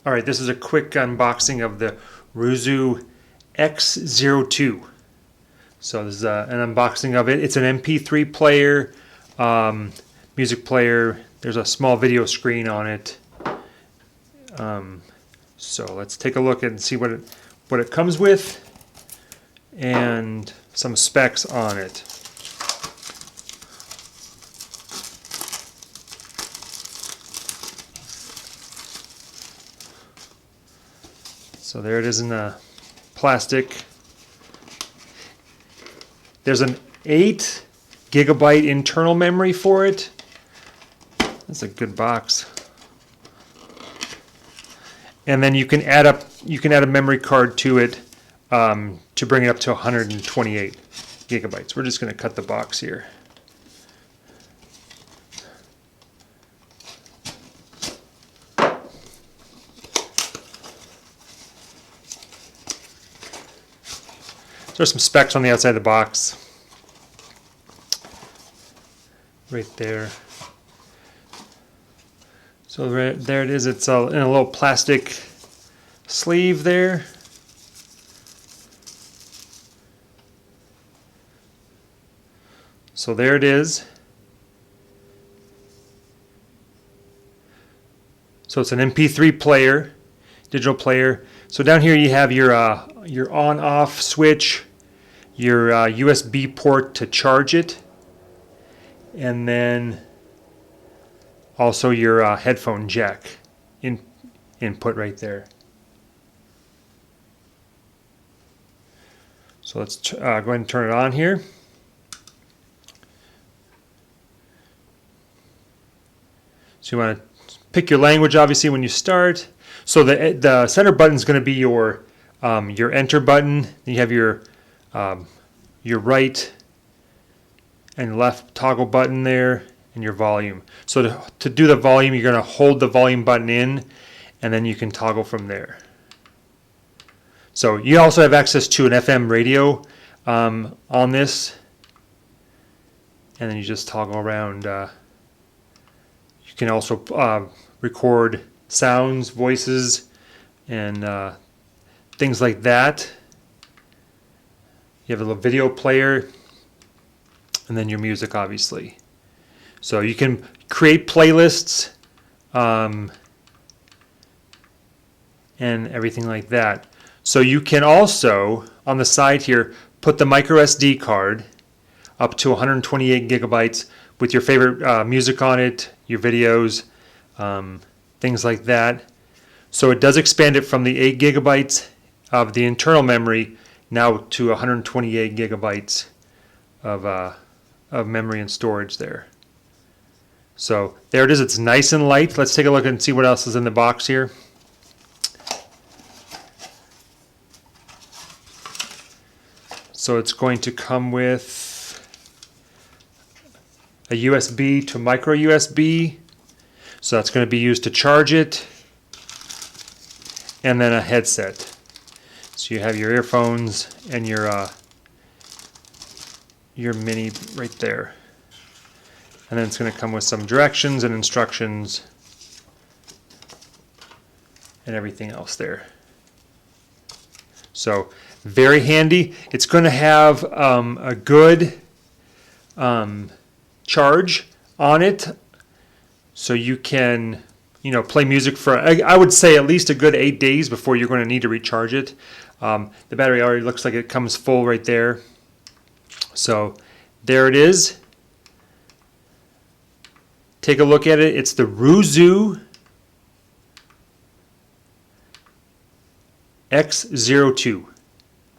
All right, this is a quick unboxing of the RUIZU X02. So this is an unboxing of it. It's an MP3 player, music player. There's a small video screen on it. So let's take a look and see what it comes with and some specs on it. So there it is in the plastic. There's an 8 GB internal memory for it. That's a good box. And then you can add a memory card to it to bring it up to 128 gigabytes. We're just going to cut the box here. There's some specs on the outside of the box. Right there. So there it is. It's in a little plastic sleeve there. So there it is. So it's an MP3 player, digital player. So down here you have your on-off switch, your USB port to charge it, and then also your headphone jack input right there. So let's go ahead and turn it on here. So you want to pick your language obviously when you start. So the center button is going to be your enter button. Then you have your right and left toggle button there, and your volume. So to do the volume, you're going to hold the volume button in, and then you can toggle from there. So you also have access to an FM radio on this, and then you just toggle around. You can also record sounds, voices, and things like that. You have a little video player, and then your music, obviously. So you can create playlists and everything like that. So you can also, on the side here, put the micro SD card up to 128 gigabytes with your favorite music on it, your videos, things like that. So it does expand it from the 8 gigabytes of the internal memory now to 128 gigabytes of memory and storage there. So there it is. It's nice and light. Let's take a look and see what else is in the box here. So it's going to come with a USB to micro USB. So that's going to be used to charge it. And then a headset. So you have your earphones and your mini right there. And then it's going to come with some directions and instructions and everything else there. So very handy. It's going to have a good charge on it, so you can play music for I would say at least a good 8 days before you're going to need to recharge it. The battery already looks like it comes full right there. So there it is. Take a look at it. It's the RUIZU X02.